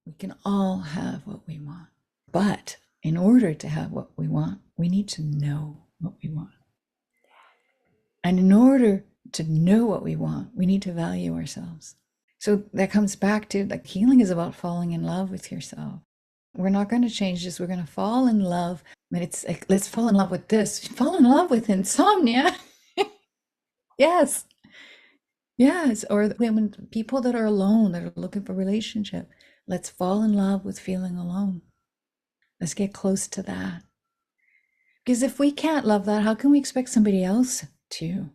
We can all have what we want. But in order to have what we want, we need to know what we want. And in order to know what we want, we need to value ourselves. So that comes back to like healing is about falling in love with yourself. We're not going to change this. We're going to fall in love. But it's like, let's fall in love with this. Fall in love with insomnia. Yes. Yes. Or when people that are alone, that are looking for a relationship, let's fall in love with feeling alone. Let's get close to that. Because if we can't love that, how can we expect somebody else to?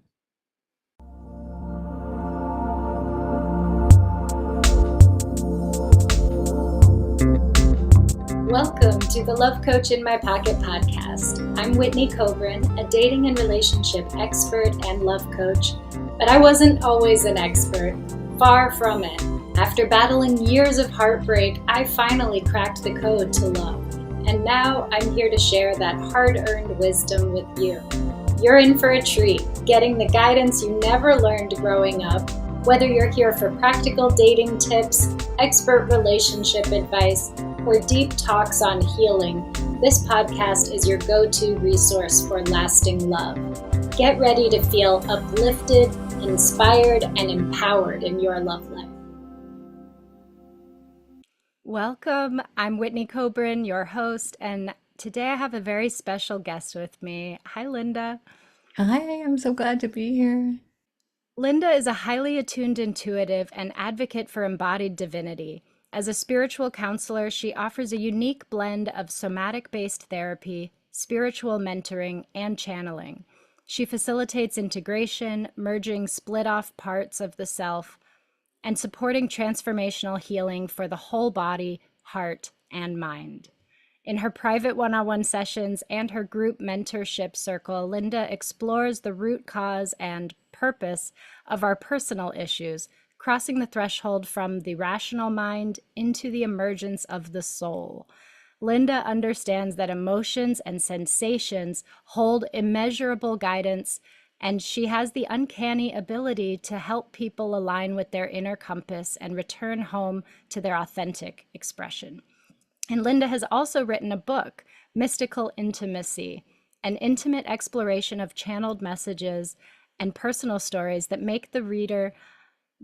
Welcome to the Love Coach in My Pocket podcast. I'm Whitney Kobrin, a dating and relationship expert and love coach, but I wasn't always an expert. Far from it. After battling years of heartbreak, I finally cracked the code to love. And now I'm here to share that hard-earned wisdom with you. You're in for a treat, getting the guidance you never learned growing up. Whether you're here for practical dating tips, expert relationship advice, or deep talks on healing, this podcast is your go-to resource for lasting love. Get ready to feel uplifted, inspired, and empowered in your love life. Welcome. I'm Whitney Kobrin, your host, and today I have a very special guest with me. Hi, Linda. Hi, I'm so glad to be here. Linda is a highly attuned intuitive and advocate for embodied divinity. As a spiritual counselor, she offers a unique blend of somatic-based therapy, spiritual mentoring, and channeling. She facilitates integration, merging split-off parts of the self, and supporting transformational healing for the whole body, heart, and mind. In her private one-on-one sessions and her group mentorship circle, Linda explores the root cause and purpose of our personal issues, crossing the threshold from the rational mind into the emergence of the soul. Linda understands that emotions and sensations hold immeasurable guidance, and she has the uncanny ability to help people align with their inner compass and return home to their authentic expression. And Linda has also written a book, Mystical Intimacy, an intimate exploration of channeled messages and personal stories that make the reader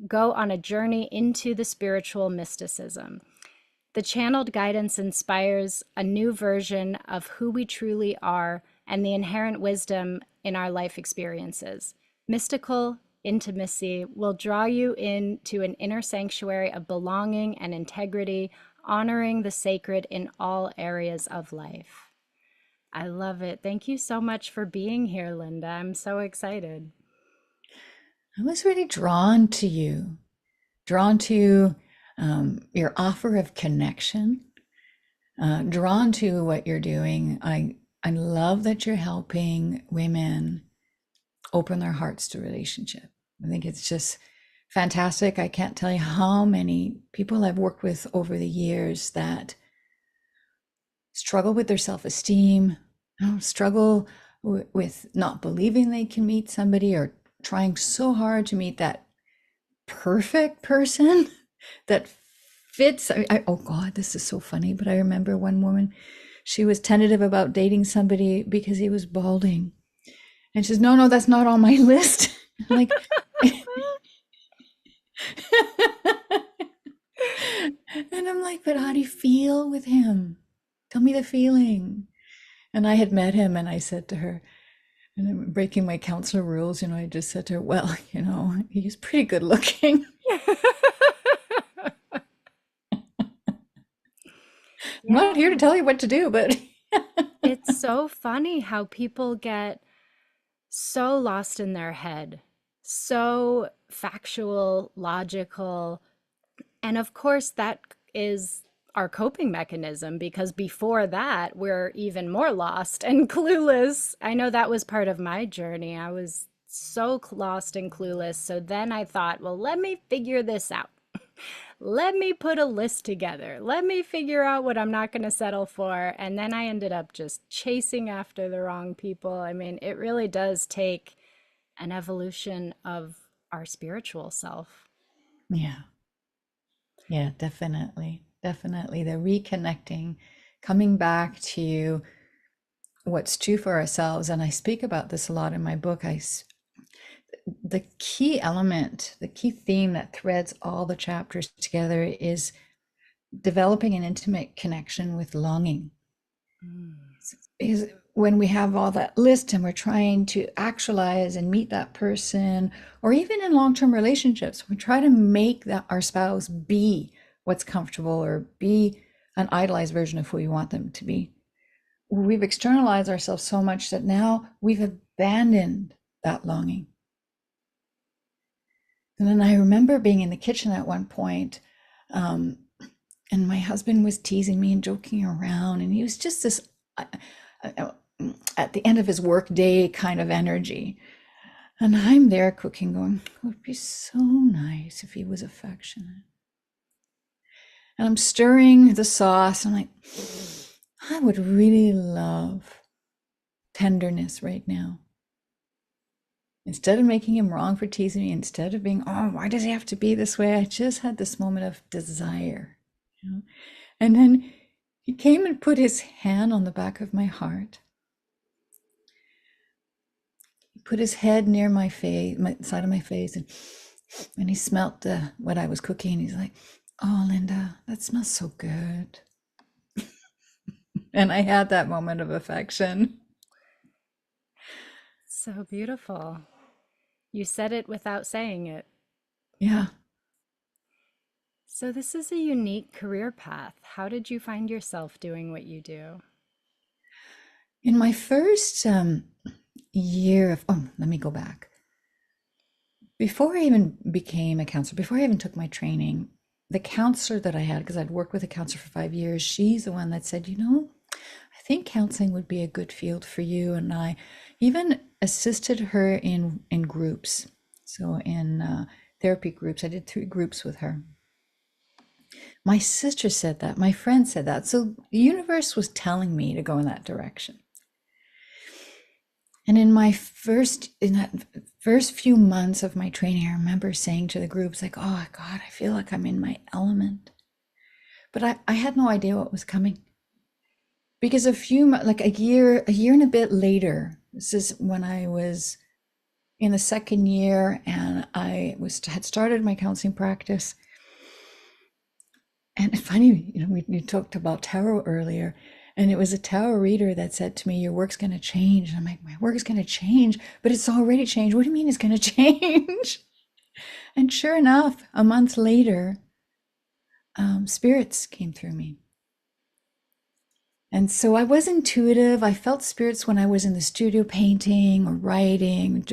go on a journey into the spiritual mysticism. The channeled guidance inspires a new version of who we truly are and the inherent wisdom in our life experiences. Mystical Intimacy will draw you into an inner sanctuary of belonging and integrity, honoring the sacred in all areas of life. I love it. Thank you so much for being here, Linda. I'm so excited. I was really drawn to you, drawn to your offer of connection, drawn to what you're doing. I love that you're helping women open their hearts to relationship. I think it's just fantastic. I can't tell you how many people I've worked with over the years that struggle with their self-esteem, struggle with not believing they can meet somebody or trying so hard to meet that perfect person that fits. Oh God, this is so funny. But I remember one woman, she was tentative about dating somebody because he was balding. And she says, no, that's not on my list. I'm like, and I'm like, but how do you feel with him? Tell me the feeling. And I had met him and I said to her, and I'm breaking my counselor rules, I just said to her, well, he's pretty good looking. I'm not here to tell you what to do, but It's so funny how people get so lost in their head, so factual, logical. And of course, that is our coping mechanism because before that, we're even more lost and clueless. I know that was part of my journey. I was so lost and clueless. So then I thought, well, let me figure this out. Let me put a list together. Let me figure out what I'm not going to settle for. And then I ended up just chasing after the wrong people. I mean, it really does take an evolution of our spiritual self. yeah, definitely. definitely. The reconnecting, coming back to what's true for ourselves. And I speak about this a lot in my book. The key element, the key theme that threads all the chapters together is developing an intimate connection with longing. Because when we have all that list and we're trying to actualize and meet that person, or even in long-term relationships, we try to make that our spouse be what's comfortable or be an idealized version of who we want them to be. We've externalized ourselves so much that now we've abandoned that longing. And then I remember being in the kitchen at one point, and my husband was teasing me and joking around, and he was just this at the end of his work day kind of energy. And I'm there cooking, going, it would be so nice if he was affectionate. And I'm stirring the sauce. I'm like, I would really love tenderness right now. Instead of making him wrong for teasing me, instead of being, oh, why does he have to be this way? I just had this moment of desire, you know? And then he came and put his hand on the back of my heart. He put his head near my face, my side of my face, and he smelt what I was cooking. And he's like, oh, Linda, that smells so good. And I had that moment of affection. So beautiful. You said it without saying it. Yeah. So this is a unique career path. How did you find yourself doing what you do? In my first year of, let me go back. Before I even became a counselor, before I even took my training, the counselor that I had, because I'd worked with a counselor for 5 years, she's the one that said, I think counseling would be a good field for you. And I even assisted her in groups. So in therapy groups, I did 3 groups with her. My sister said that, my friend said that. So the universe was telling me to go in that direction. And in that first few months of my training, I remember saying to the groups, like, oh God, I feel like I'm in my element. But I had no idea what was coming. Because a year and a bit later, this is when I was in the second year and had started my counseling practice. And it's funny, we talked about tarot earlier, and it was a tarot reader that said to me, your work's going to change. And I'm like, my work is going to change, but it's already changed. What do you mean it's going to change? And sure enough, a month later, spirits came through me. And so I was intuitive. I felt spirits when I was in the studio painting or writing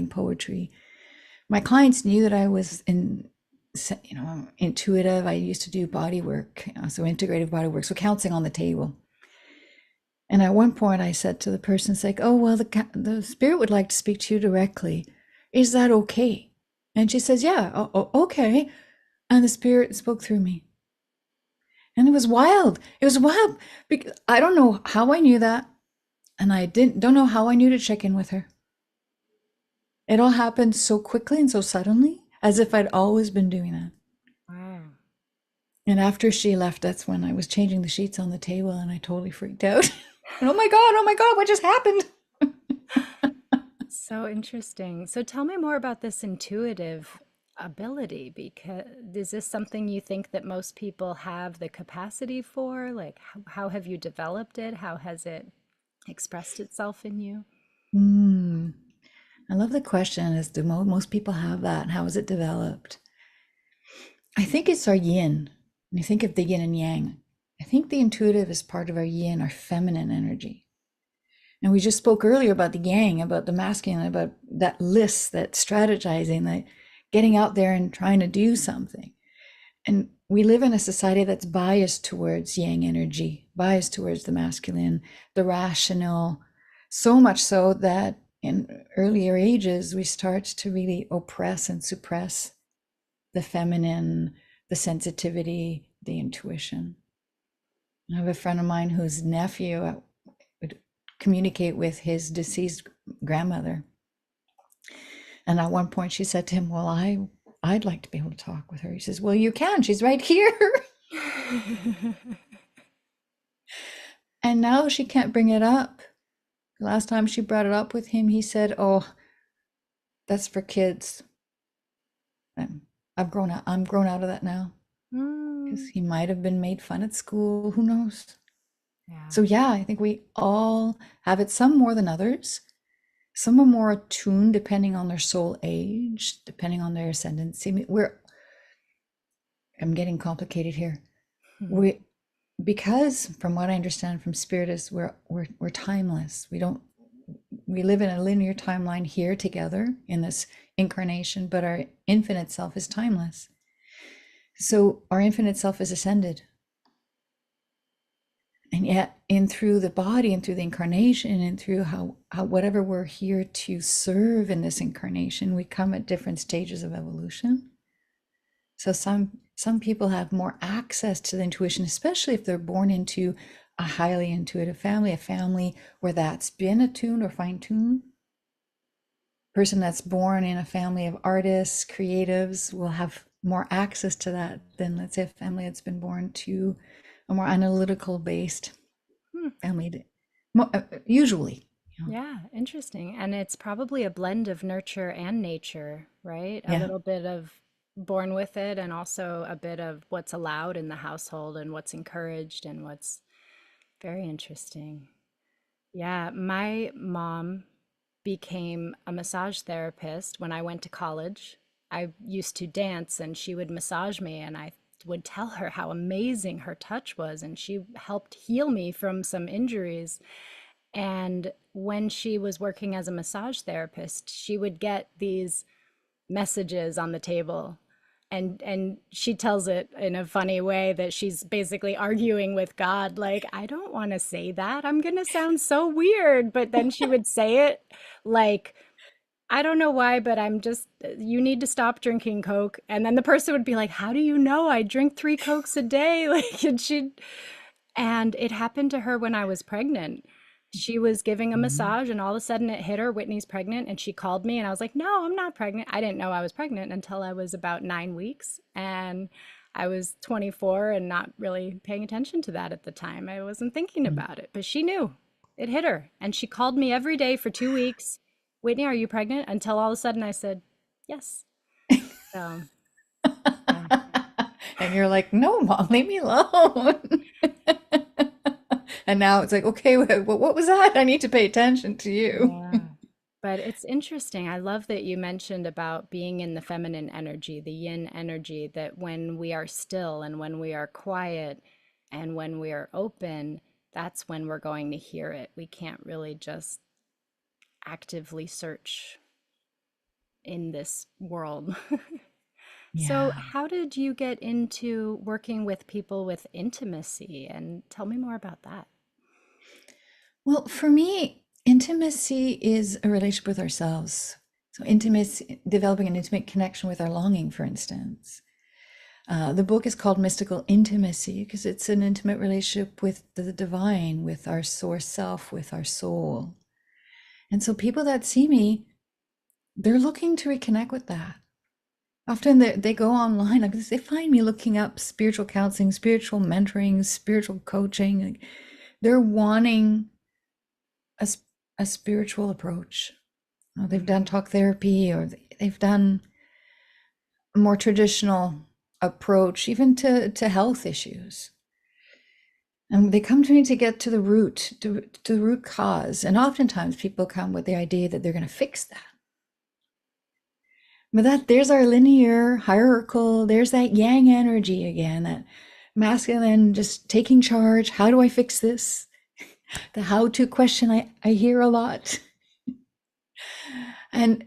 poetry. My clients knew that I was intuitive. I used to do body work, so integrative body work, so counseling on the table. And at one point I said to the person, it's like, oh, well, the spirit would like to speak to you directly. Is that okay? And she says, yeah, okay. And the spirit spoke through me. And it was wild. It was wild because I don't know how I knew that. And I don't know how I knew to check in with her. It all happened so quickly and so suddenly, as if I'd always been doing that. Wow. And after she left, that's when I was changing the sheets on the table and I totally freaked out. Oh my God, what just happened? So interesting. So tell me more about this intuitive ability, because is this something you think that most people have the capacity for? Like, how have you developed it? How has it expressed itself in you? I love the question is, do most people have that? How is it developed? I think it's our yin. When you think of the yin and yang, I think the intuitive is part of our yin, our feminine energy. And we just spoke earlier about the yang, about the masculine, about that list, that strategizing, that getting out there and trying to do something. And we live in a society that's biased towards yang energy, biased towards the masculine, the rational, so much so that in earlier ages, we start to really oppress and suppress the feminine, the sensitivity, the intuition. I have a friend of mine whose nephew would communicate with his deceased grandmother. And at one point she said to him, well, I'd like to be able to talk with her. He says, well, you can, she's right here. And now she can't bring it up. Last time she brought it up with him, he said, "Oh, that's for kids." And I'm grown out of that now because Mm, he might have been made fun at school. Who knows? yeah. So yeah, I think we all have it, some more than others. Some are more attuned depending on their soul age, depending on their ascendancy. I mean, I'm getting complicated here. Hmm. We because from what I understand from spirit is we're timeless. We live in a linear timeline here together in this incarnation, but our infinite self is timeless. So our infinite self is ascended. And yet in through the body and through the incarnation and through how whatever we're here to serve in this incarnation, we come at different stages of evolution. So some people have more access to the intuition, especially if they're born into a highly intuitive family, a family where that's been attuned or fine-tuned. Person that's born in a family of artists, creatives will have more access to that than, let's say, a family that's been born to a more analytical based Hmm. family, usually. Yeah, interesting. And it's probably a blend of nurture and nature, right? A Yeah. little bit of born with it and also a bit of what's allowed in the household and what's encouraged and what's very interesting. Yeah, my mom became a massage therapist when I went to college. I used to dance and she would massage me, and I would tell her how amazing her touch was, and she helped heal me from some injuries. And when she was working as a massage therapist, she would get these messages on the table. And she tells it in a funny way that she's basically arguing with God, like, I don't want to say that. I'm going to sound so weird. But then she would say it like, I don't know why, but I'm just, you need to stop drinking Coke. And then the person would be like, how do you know? I drink 3 Cokes a day. Like, and it happened to her when I was pregnant. She was giving a Mhm. massage, and all of a sudden it hit her, Whitney's pregnant. And she called me, and I was like, no, I'm not pregnant. I didn't know I was pregnant until I was about 9 weeks. And I was 24 and not really paying attention to that at the time. I wasn't thinking about it, but she knew it hit her. And she called me every day for 2 weeks. Whitney, are you pregnant? Until all of a sudden I said, yes. So, yeah. And you're like, no, mom, leave me alone. And now it's like, okay, what was that? I need to pay attention to you. Yeah. But it's interesting. I love that you mentioned about being in the feminine energy, the yin energy, that when we are still and when we are quiet and when we are open, that's when we're going to hear it. We can't really just actively search in this world. So, Yeah. how did you get into working with people with intimacy? And tell me more about that. Well, for me, intimacy is a relationship with ourselves. So, intimacy, developing an intimate connection with our longing, for instance. The book is called Mystical Intimacy because it's an intimate relationship with the divine, with our source self, with our soul. And so, people that see me, they're looking to reconnect with that. Often they go online, like they find me looking up spiritual counseling, spiritual mentoring, spiritual coaching. Like, they're wanting a, a spiritual approach. They've done Mhm. talk therapy or they've done a more traditional approach, even to health issues. And they come to me to get to the root, to the root cause. And oftentimes people come with the idea that they're going to fix that. But there's our linear hierarchical, there's that yang energy again, that masculine just taking charge. How do I fix this? The how to question I hear a lot. And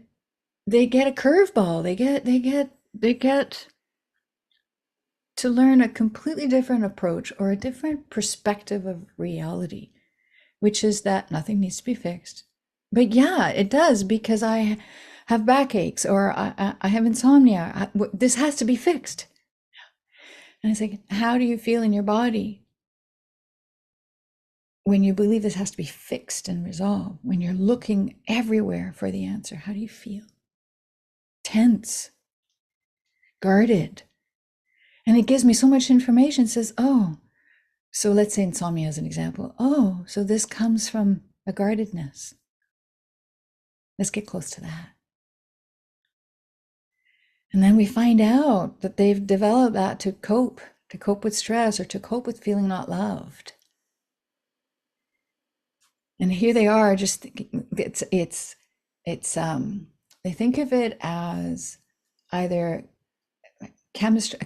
they get a curveball. They get to learn a completely different approach or a different perspective of reality, which is that nothing needs to be fixed. But yeah, it does because I have backaches or I have insomnia. This has to be fixed. And I say, how do you feel in your body when you believe this has to be fixed and resolved? When you're looking everywhere for the answer, how do you feel? Tense, guarded. And it gives me so much information. It says, oh, so let's say insomnia as an example. Oh, so this comes from a guardedness. Let's get close to that. And then we find out that they've developed that to cope with stress or to cope with feeling not loved. And here they are, just thinking, they think of it as either a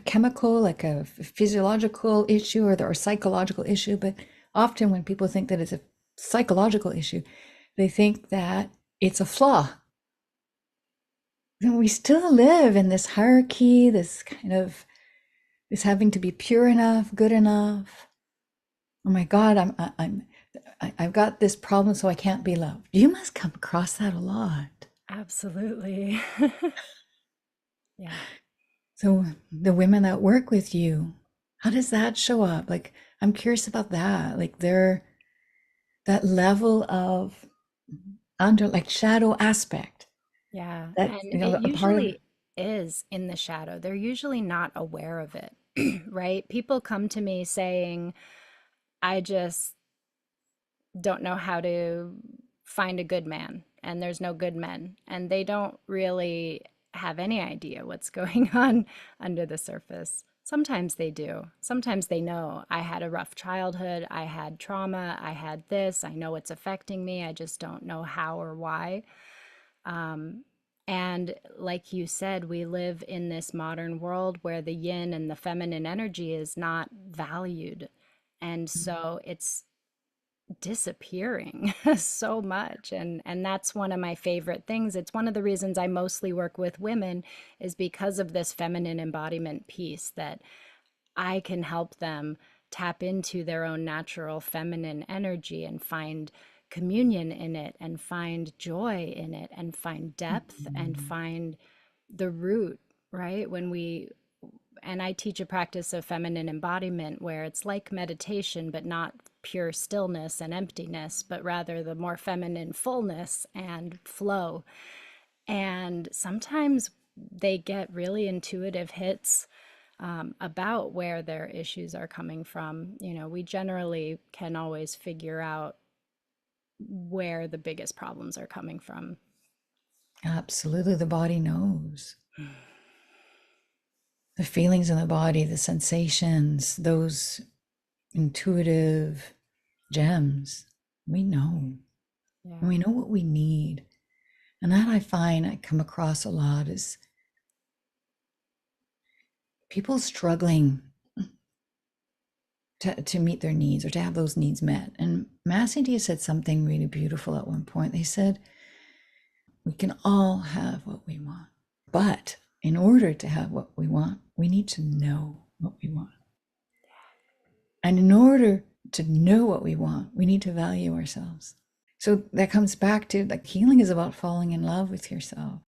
chemical, like a physiological issue or a psychological issue. But often when people think that it's a psychological issue, they think that it's a flaw. And we still live in this hierarchy, this kind of this having to be pure enough, good enough. Oh my God, I've got this problem, so I can't be loved. You must come across that a lot. Absolutely. Yeah. So the women that work with you, how does that show up? Like, I'm curious about that. Like that level of like shadow aspect. Yeah. That, And you it know, a part of usually is in the shadow. They're usually not aware of it, right? People come to me saying, I just don't know how to find a good man, and there's no good men. And they don't really have any idea what's going on under the surface. Sometimes they do. Sometimes they know I had a rough childhood, I had trauma, I had this, I know it's affecting me, I just don't know how or why. Um, and like you said, we live in this modern world where the yin and the feminine energy is not valued. And so it's disappearing so much, and that's one of my favorite things. It's one of the reasons I mostly work with women, is because of this feminine embodiment piece, that I can help them tap into their own natural feminine energy and find communion in it and find joy in it and find depth and find the root, right? When we and I teach a practice of feminine embodiment where it's like meditation, but not pure stillness and emptiness, but rather the more feminine fullness and flow. And sometimes they get really intuitive hits about where their issues are coming from. You know, we generally can always figure out where the biggest problems are coming from. absolutely the body knows. The feelings in the body, the sensations, those intuitive gems, we know. And Yeah. we know what we need. And that I find I come across a lot is people struggling to meet their needs or to have those needs met. And Mass India said something really beautiful at one point. They said, we can all have what we want, but in order to have what we want, we need to know what we want. And in order to know what we want, we need to value ourselves. So that comes back to like healing is about falling in love with yourself.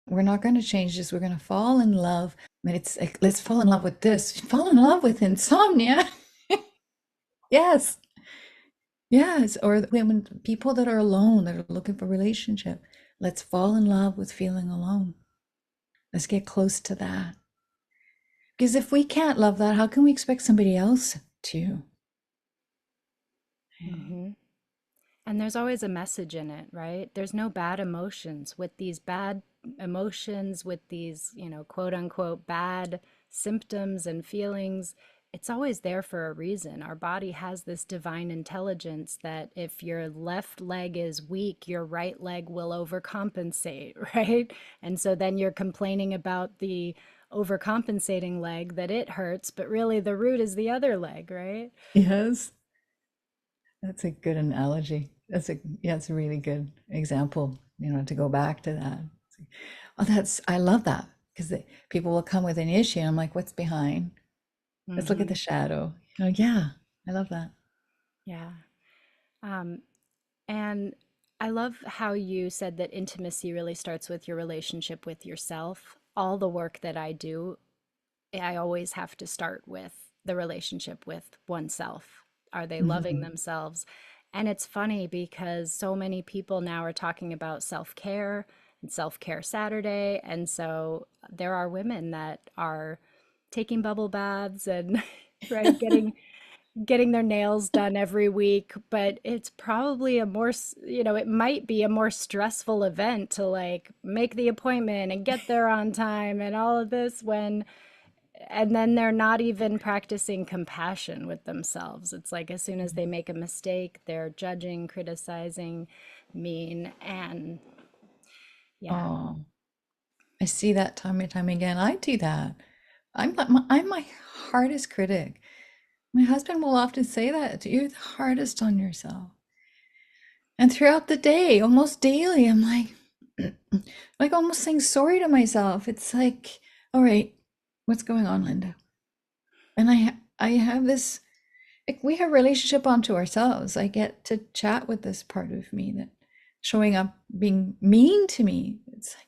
We're not going to change this. We're going to fall in love. But it's like, let's fall in love with this. Fall in love with insomnia. Yes. Yes. Or when people that are alone, that are looking for a relationship, let's fall in love with feeling alone. Let's get close to that. Because if we can't love that, how can we expect somebody else to? Mm-hmm. And there's always a message in it, right? There's no bad emotions. With these bad emotions, with these, quote unquote, bad symptoms and feelings, it's always there for a reason. Our body has this divine intelligence that if your left leg is weak, your right leg will overcompensate, right? And so then you're complaining about the overcompensating leg that it hurts, but really the root is the other leg, right? Yes. That's a good analogy. It's a really good example, to go back to that. Oh, I love that because people will come with an issue. And I'm like, what's behind? Let's look at Mm-hmm. the shadow. Yeah, I love that. Yeah. Um, And I love how you said that intimacy really starts with your relationship with yourself. All the work that I do, I always have to start with the relationship with oneself. Are they loving Mhm. themselves? And it's funny because so many people now are talking about self care and self care Saturday. And so there are women that are taking bubble baths and right, getting their nails done every week, but it's probably a more, it might be a more stressful event to like make the appointment and get there on time and all of this and then they're not even practicing compassion with themselves. It's like as soon as they make a mistake, they're judging, criticizing, mean, and yeah. Oh, I see that time and time again. I do that. I'm my hardest critic. My husband will often say that you're the hardest on yourself. And throughout the day, almost daily, I'm like almost saying sorry to myself. It's like, all right, what's going on, Linda? And I have this, like, we have a relationship onto ourselves. I get to chat with this part of me that showing up being mean to me. It's like,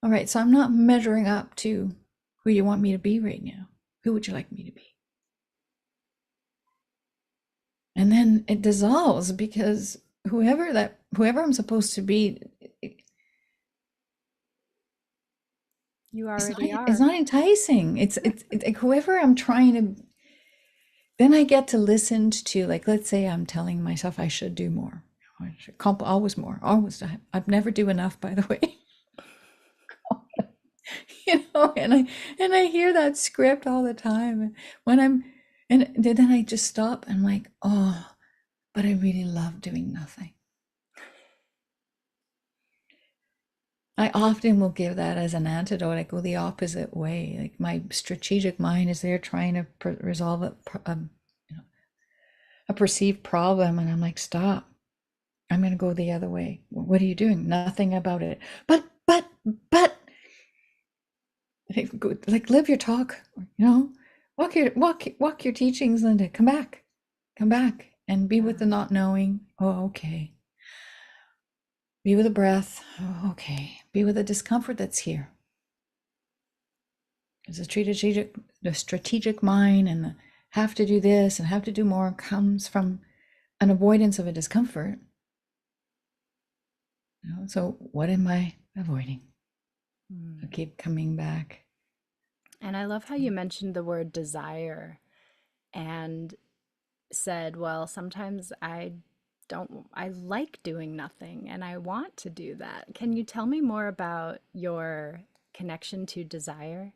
all right, so I'm not measuring up to who you want me to be right now. Who would you like me to be? And then it dissolves because whoever I'm supposed to be, You it's already it's are. not enticing. It's like whoever I'm trying to, then I get to listen to, like, let's say I'm telling myself I should do more. I should always more, always. I'd never do enough, by the way. And I hear that script all the time when and then I just stop and I'm like, oh, but I really love doing nothing. I often will give that as an antidote. I go the opposite way. Like my strategic mind is there trying to resolve a perceived problem, and I'm like, stop. I'm going to go the other way. What are you doing? Nothing about it. But, like, live your talk. Walk your teachings, Linda. Come back, and be with the not knowing. Oh, okay. Be with the breath. Oh, okay. Be with the discomfort that's here. Because the strategic mind and the have to do this and have to do more comes from an avoidance of a discomfort. So what am I avoiding? I keep coming back. And I love how you mentioned the word desire and said, well, sometimes I like doing nothing and I want to do that. Can you tell me more about your connection to desire?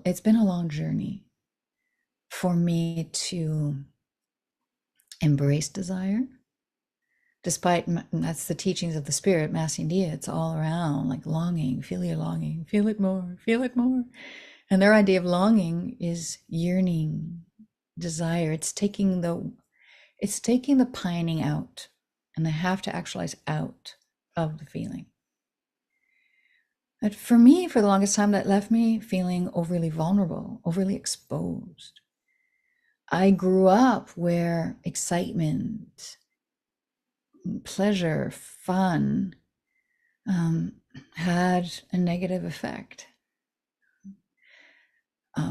It's been a long journey for me to embrace desire. Despite that's the teachings of the spirit, Mass India, it's all around like longing, feel your longing, feel it more, feel it more. And their idea of longing is yearning, desire. It's taking the pining out, and they have to actualize out of the feeling. But for me, for the longest time, that left me feeling overly vulnerable, overly exposed. I grew up where excitement, pleasure, fun had a negative effect.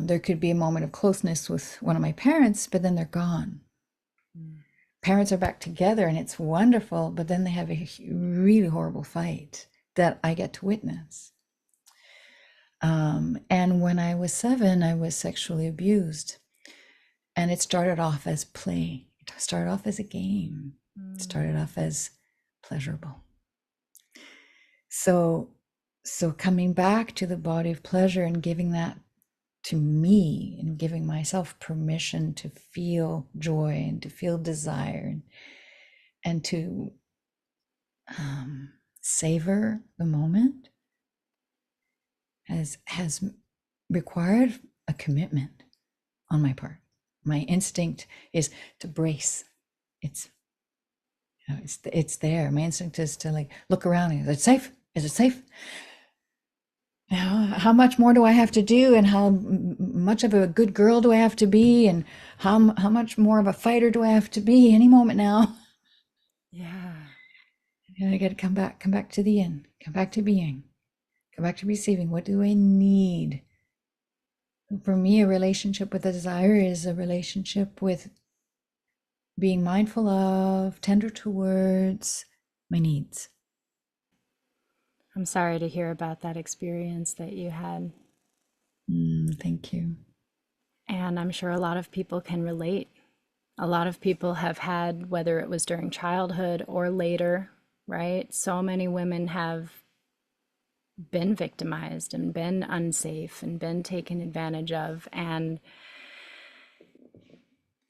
There could be a moment of closeness with one of my parents, but then they're gone. Parents are back together and it's wonderful, but then they have a really horrible fight that I get to witness. And when I was 7, I was sexually abused. And it started off as play. It started off as a game. It started off as pleasurable. So coming back to the body of pleasure and giving that to me and giving myself permission to feel joy and to feel desire and to savor the moment has required a commitment on my part. My instinct is to brace. It's there. My instinct is to like look around. Is it safe? Is it safe? Now, how much more do I have to do, and how much of a good girl do I have to be, and how much more of a fighter do I have to be any moment now? Yeah. And I got to come back to the end, come back to being, come back to receiving. What do I need? For me, a relationship with a desire is a relationship with being mindful of, tender towards my needs. I'm sorry to hear about that experience that you had. Thank you. And I'm sure a lot of people can relate. A lot of people have had, whether it was during childhood or later, right? So many women have been victimized and been unsafe and been taken advantage of. And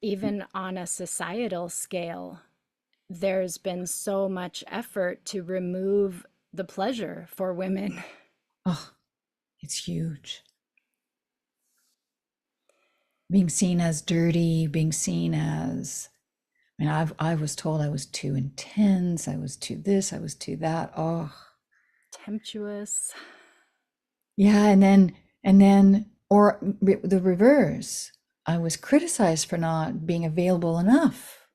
even on a societal scale, there's been so much effort to remove the pleasure for women. Oh, it's huge. Being seen as dirty, being seen as, I mean, I was told I was too intense, I was too this, I was too that. Oh, Temptuous. yeah, or the reverse. I was criticized for not being available enough.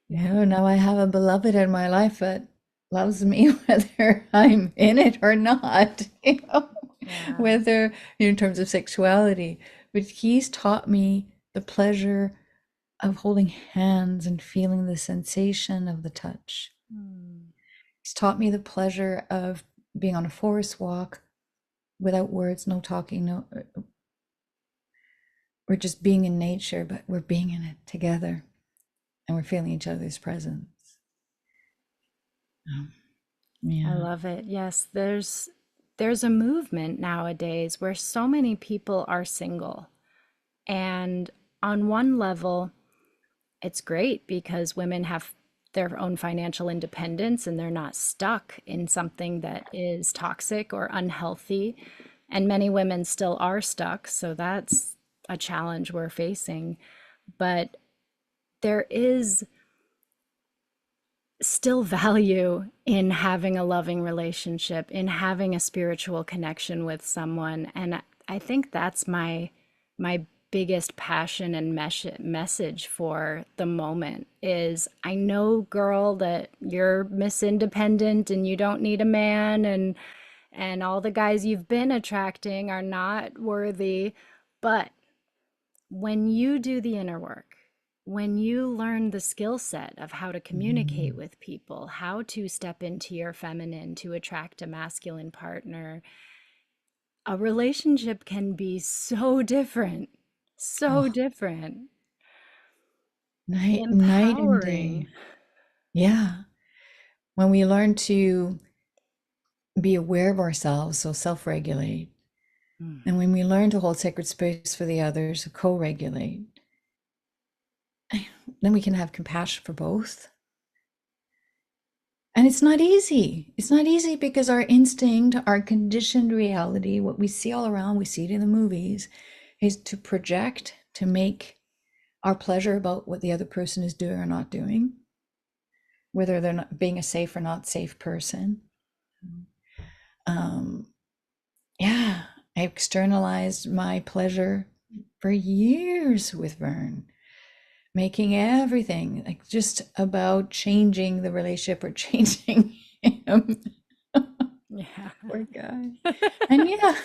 Yeah. Now I have a beloved in my life that loves me whether I'm in it or not, Yeah. whether in terms of sexuality. But he's taught me the pleasure of holding hands and feeling the sensation of the touch. Hmm. He's taught me the pleasure of being on a forest walk without words, no talking, no, we're just being in nature, but we're being in it together and we're feeling each other's presence. I Yeah. love it. Yes, there's a movement nowadays where so many people are single. And on one level, it's great because women have their own financial independence and they're not stuck in something that is toxic or unhealthy. And many women still are stuck, so that's a challenge we're facing. But there is still value in having a loving relationship, in having a spiritual connection with someone. And I think that's my biggest passion and message for the moment is I know, girl, that you're Miss Independent and you don't need a man and all the guys you've been attracting are not worthy, but when you do the inner work, when you learn the skill set of how to communicate Mhm. with people, how to step into your feminine to attract a masculine partner, a relationship can be so different, so Oh, different, night and empowering. day. Yeah. When we learn to be aware of ourselves, so self regulate, Mm. and when we learn to hold sacred space for the others, so co regulate, then we can have compassion for both. And it's not easy. It's not easy because our instinct, our conditioned reality, what we see all around, we see it in the movies, is to project, to make our pleasure about what the other person is doing or not doing, whether they're not being a safe or not safe person. Um, yeah, I externalized my pleasure for years with Vern, making everything like just about changing the relationship or changing him. Yeah. Poor guy. And yeah,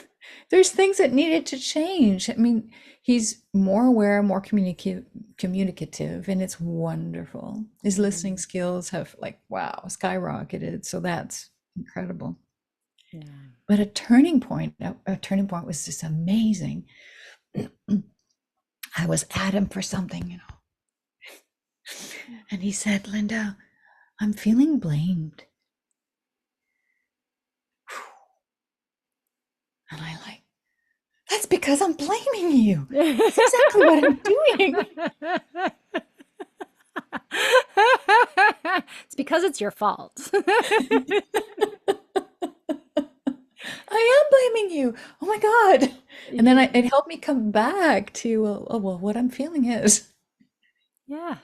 there's things that needed to change. I mean, he's more aware, more communicative, and it's wonderful. His listening Mm. skills have like, wow, skyrocketed. So that's incredible. Yeah. But a turning point was just amazing. I was at him for something, and he said, Linda, I'm feeling blamed. And I like, that's because I'm blaming you. That's exactly what I'm doing. It's because it's your fault. I am blaming you. Oh my God. And then Yeah. it helped me come back to, oh, well, what I'm feeling is. Yeah.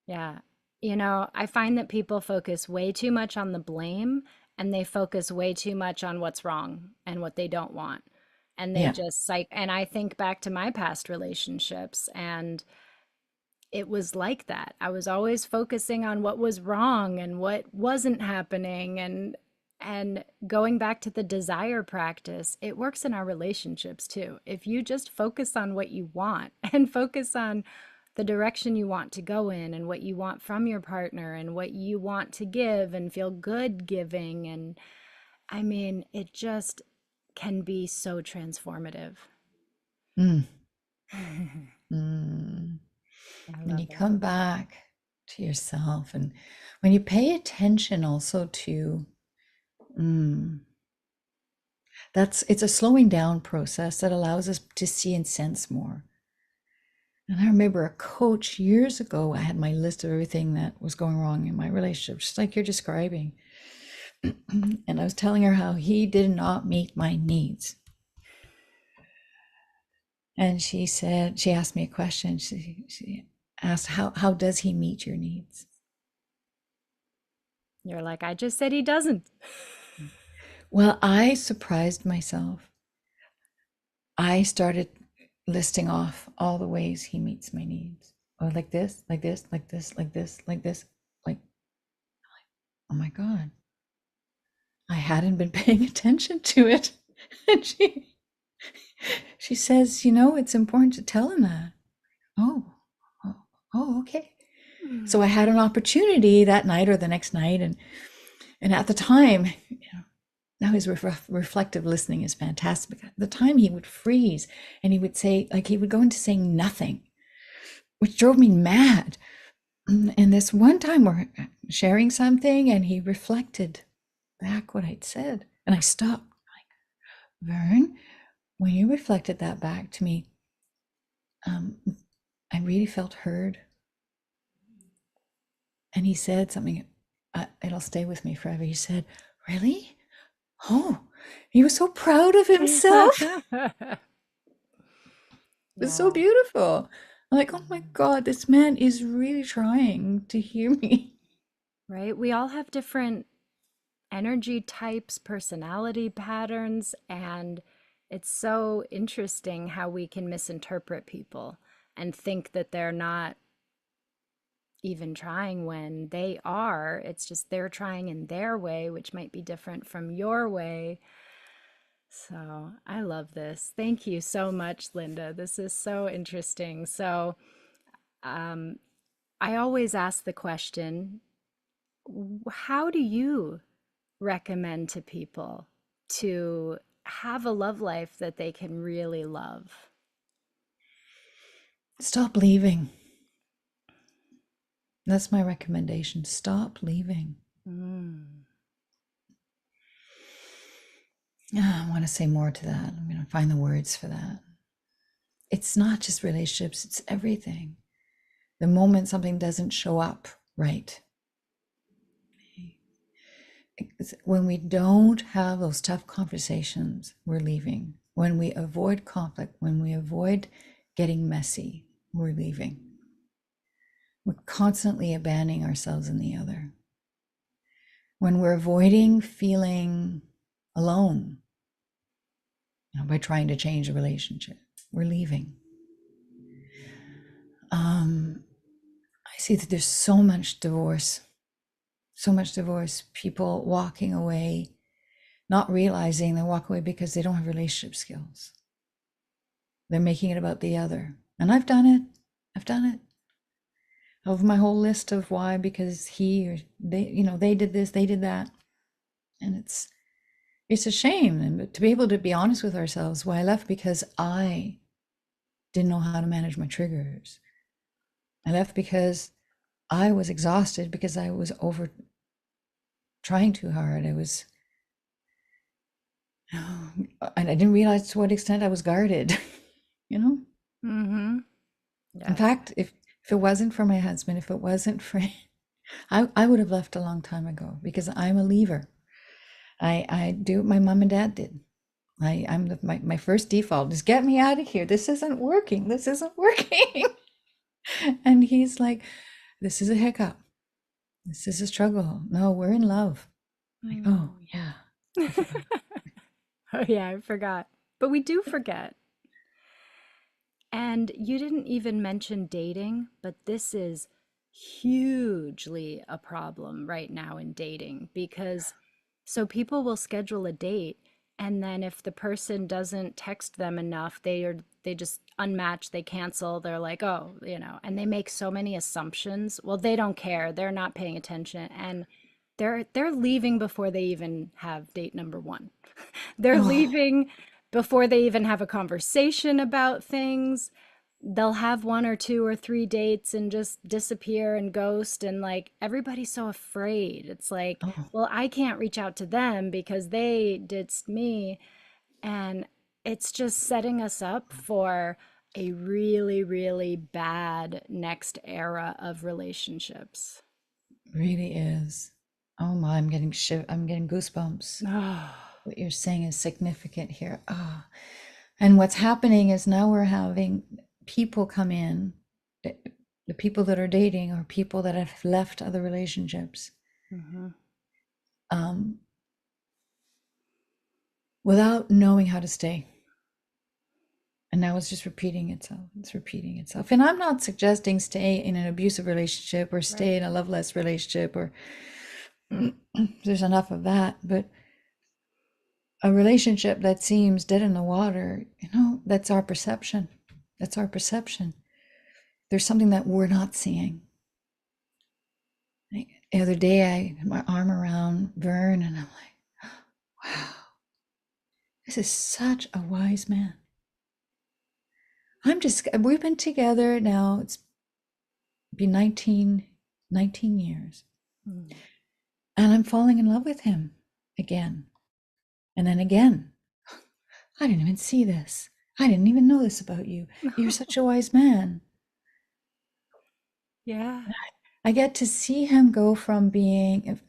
Yeah. You know, I find that people focus way too much on the blame and they focus way too much on what's wrong and what they don't want. And they Yeah. just and I think back to my past relationships and it was like that. I was always focusing on what was wrong and what wasn't happening and going back to the desire practice, it works in our relationships too. If you just focus on what you want and focus on the direction you want to go in and what you want from your partner and what you want to give and feel good giving. And I mean, it just can be so transformative. Mm, I mm. When love you it. come back to yourself and when you pay attention also to, mm, it's a slowing down process that allows us to see and sense more. And I remember a coach years ago, I had my list of everything that was going wrong in my relationship, just like you're describing. And I was telling her how he did not meet my needs. And she asked me a question. She asked, how does he meet your needs? You're like, I just said he doesn't. Well, I surprised myself. I started listing off all the ways he meets my needs. Oh, like this, like this, like this, like this, like this, like, oh my God. I hadn't been paying attention to it. And she says, it's important to tell him that. Oh, oh, oh, okay. So I had an opportunity that night or the next night, and at the time, now his reflective listening is fantastic. At the time, he would freeze and he would say, like, he would go into saying nothing, which drove me mad. And this one time we're sharing something and he reflected back what I'd said. And I stopped, like, Vern, when you reflected that back to me, I really felt heard. And he said something, it'll stay with me forever. He said, really? Oh, he was so proud of himself. It was so Yeah, beautiful. I'm like, oh my God, this man is really trying to hear me. right. We all have different energy types, personality patterns, and it's so interesting how we can misinterpret people and think that they're not even trying when they are. It's just they're trying in their way, which might be different from your way. So I love this. Thank you so much, Linda. This is so interesting. So um, I always ask the question, how do you recommend to people to have a love life that they can really love? Stop leaving. That's my recommendation. Stop leaving. Mm. I want to say more to that. I'm going to find the words for that. It's not just relationships, it's everything. The moment something doesn't show up right, when we don't have those tough conversations, we're leaving. When we avoid conflict, when we avoid getting messy, we're leaving. We're constantly abandoning ourselves in the other. When we're avoiding feeling alone, by trying to change a relationship, we're leaving. I see that there's so much divorce, people walking away, not realizing they walk away because they don't have relationship skills. They're making it about the other. And I've done it. Of my whole list of why, because he or they did this, they did that. And it's a shame. And to be able to be honest with ourselves, why I left, because I didn't know how to manage my triggers. I left because I was exhausted, because I was over trying too hard. And I didn't realize to what extent I was guarded, you know? Mm-hmm. In Yes. fact, if it wasn't for my husband, if it wasn't for, I would have left a long time ago, because I'm a leaver. I do what my mom and dad did. My first default is get me out of here. This isn't working. This isn't working. And he's like, this is a hiccup. This is a struggle. No, we're in love. Like, oh yeah. I forgot. Oh, yeah, I forgot. But we do forget. And you didn't even mention dating, but this is hugely a problem right now in dating because so people will schedule a date And then if the person doesn't text them enough, they just unmatch, they cancel, they're like, oh, and they make so many assumptions. Well, they don't care, they're not paying attention, and they're leaving before they even have date number one. They're Oh, leaving before they even have a conversation about things. They'll have one or two or three dates and just disappear and ghost. And like everybody's so afraid. It's like, oh, well, I can't reach out to them because they ditched me. And it's just setting us up for a really, really bad next era of relationships. really is. Oh my, I'm getting goosebumps. Oh, What you're saying is significant here. Ah, and what's happening is now we're having people come in, the the people that are dating or people that have left other relationships, hmm, um, without knowing how to stay. And now it's just repeating itself. It's repeating itself. And I'm not suggesting stay in an abusive relationship or stay right. in a loveless relationship or there's enough of that. But a relationship that seems dead in the water, that's our perception. That's our perception. There's something that we're not seeing. The other day, I had my arm around Vern and I'm like, wow, this is such a wise man. We've been together now, it's been 19 years. Mm. And I'm falling in love with him again. And then again. I didn't even see this. I didn't even know this about you. You're such a wise man. Yeah. I get to see him go from being,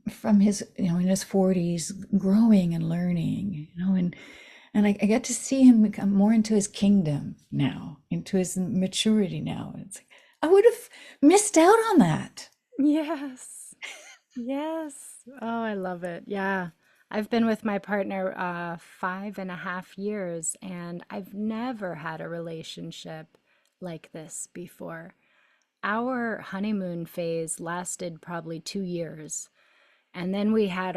from his, in his 40s, growing and learning, and I get to see him become more into his kingdom now, into his maturity now. It's like, I would have missed out on that. Yes. Yes. Oh, I love it. Yeah. I've been with my partner 5.5 years, and I've never had a relationship like this before. Our honeymoon phase lasted probably 2 years. And then we had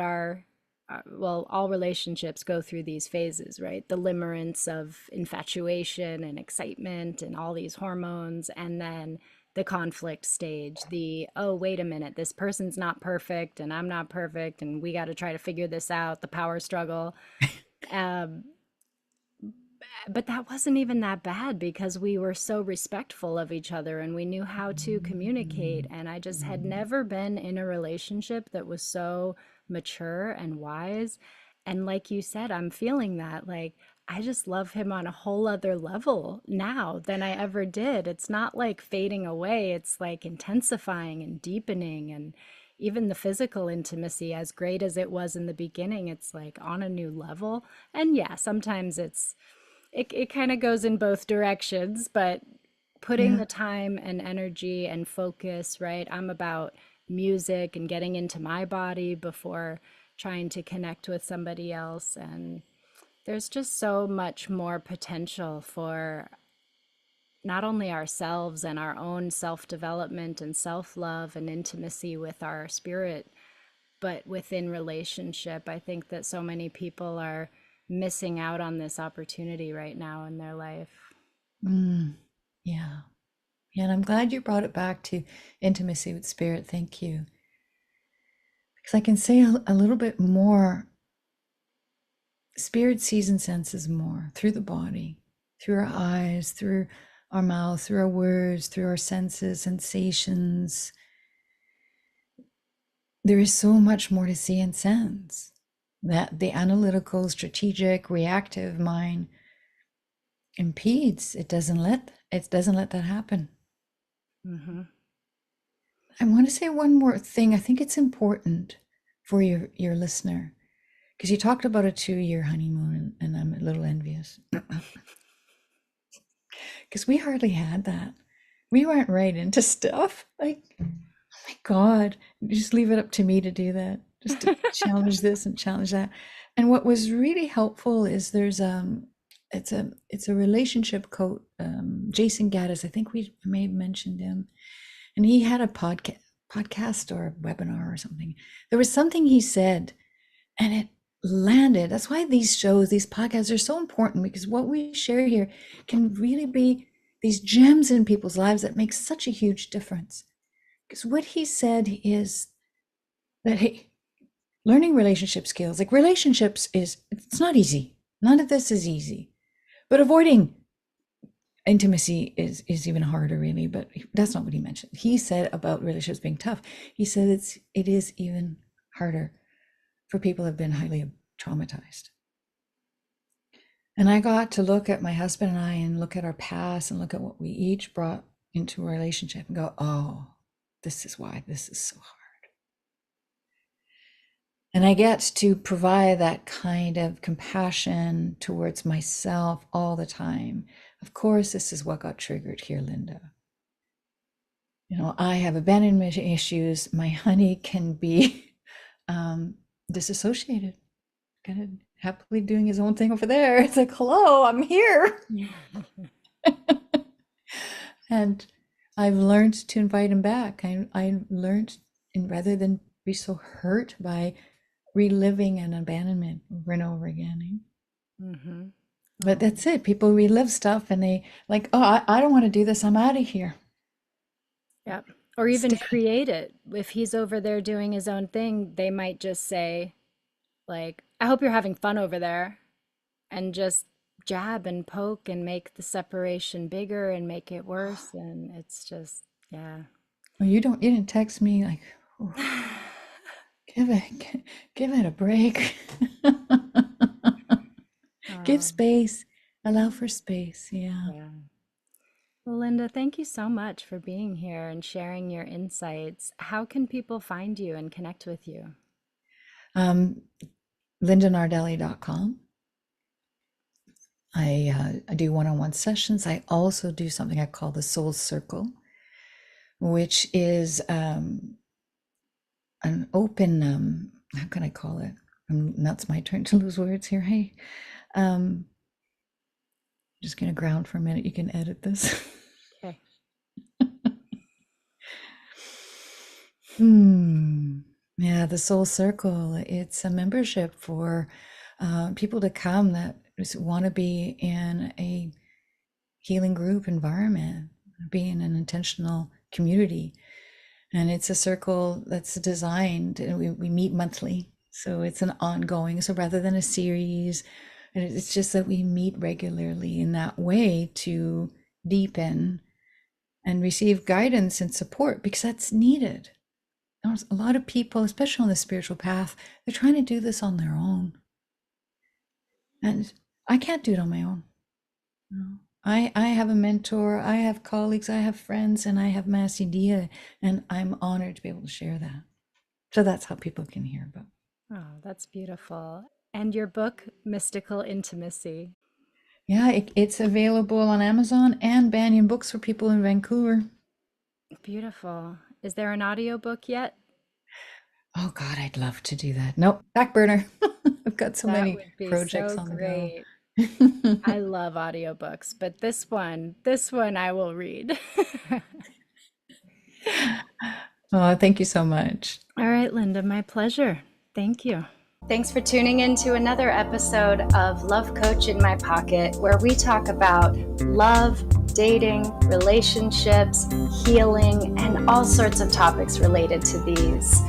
well, all relationships go through these phases, right? The limerence of infatuation and excitement and all these hormones. And then the conflict stage, oh, wait a minute, this person's not perfect and I'm not perfect. And we got to try to figure this out, the power struggle. Um, but that wasn't even that bad because we were so respectful of each other and we knew how to communicate. And I just had never been in a relationship that was so mature and wise. And like you said, I'm feeling that. Like, I just love him on a whole other level now than I ever did. It's not like fading away, it's like intensifying and deepening. And even the physical intimacy, as great as it was in the beginning, it's like on a new level. And yeah, sometimes it kind of goes in both directions, but putting Yeah. the time and energy and focus, right? I'm about music and getting into my body before trying to connect with somebody else. And there's just so much more potential for not only ourselves and our own self development and self love and intimacy with our spirit, but within relationship. I think that so many people are missing out on this opportunity right now in their life. Mm, yeah. Yeah. And I'm glad you brought it back to intimacy with spirit. Thank you. Because I can say a little bit more. Spirit sees and senses more through the body, through our eyes, through our mouth, through our words, through our senses, sensations. There is so much more to see and sense that the analytical, strategic, reactive mind impedes. It doesn't let that happen. Mm-hmm. I want to say one more thing. I think it's important for your listener because you talked about a 2-year honeymoon, and I'm a little envious because we hardly had that. We went right into stuff like, oh my God, just leave it up to me to do that, just to challenge this and challenge that. And what was really helpful is it's a relationship coach, Jason Gaddis. I think we may have mentioned him, and he had a podcast or a webinar or something. There was something he said, And it landed. That's why these shows, these podcasts are so important, because what we share here can really be these gems in people's lives that make such a huge difference. Because what he said is that, hey, learning relationship skills, like relationships it's not easy. None of this is easy. But avoiding intimacy is even harder, really. But that's not what he mentioned. He said about relationships being tough. He said it is even harder for people who have been highly traumatized. And I got to look at my husband and I and look at our past and look at what we each brought into a relationship and go, oh, this is why this is so hard. And I get to provide that kind of compassion towards myself all the time. Of course, this is what got triggered here, Linda. You know, I have abandonment issues. My honey can be disassociated, kind of happily doing his own thing over there. It's like, hello, I'm here. And I've learned to invite him back. I learned, and rather than be so hurt by reliving an abandonment over and over again. Mm-hmm. But that's it. People relive stuff and they like, oh, I don't want to do this. I'm out of here. Yep. Or even create it. If he's over there doing his own thing, they might just say, like, I hope you're having fun over there, and just jab and poke and make the separation bigger and make it worse. And it's just, yeah. Well, you didn't text me like, oh, give it a break. Give space, allow for space. Yeah. Well, Linda, thank you so much for being here and sharing your insights. How can people find you and connect with you? LindaNardelli.com. I do one-on-one sessions. I also do something I call the Soul Circle, which is an open, how can I call it? Now it's my turn to lose words here. Hey, just gonna ground for a minute. You can edit this. Okay. Yeah, the Soul Circle. It's a membership for people to come that just want to be in a healing group environment, be in an intentional community. And it's a circle that's designed, and we meet monthly. So it's an ongoing, so rather than a series, it's just that we meet regularly in that way to deepen and receive guidance and support, because that's needed. There's a lot of people, especially on the spiritual path, they're trying to do this on their own. And I can't do it on my own. No. I have a mentor, I have colleagues, I have friends, and I have Mass Idea, and I'm honored to be able to share that. So that's how people can hear about. Oh, that's beautiful. And your book, Mystical Intimacy. Yeah, it's available on Amazon and Banyan Books for people in Vancouver. Beautiful. Is there an audiobook yet? Oh God, I'd love to do that. Nope, back burner. I've got so many projects on the go. I love audiobooks, but this one I will read. Oh, thank you so much. All right, Linda, my pleasure. Thank you. Thanks for tuning in to another episode of Love Coach in My Pocket, where we talk about love, dating, relationships, healing, and all sorts of topics related to these.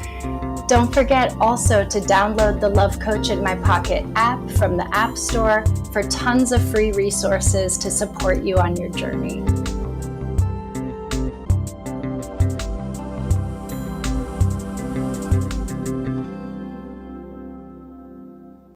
Don't forget also to download the Love Coach in My Pocket app from the App Store for tons of free resources to support you on your journey.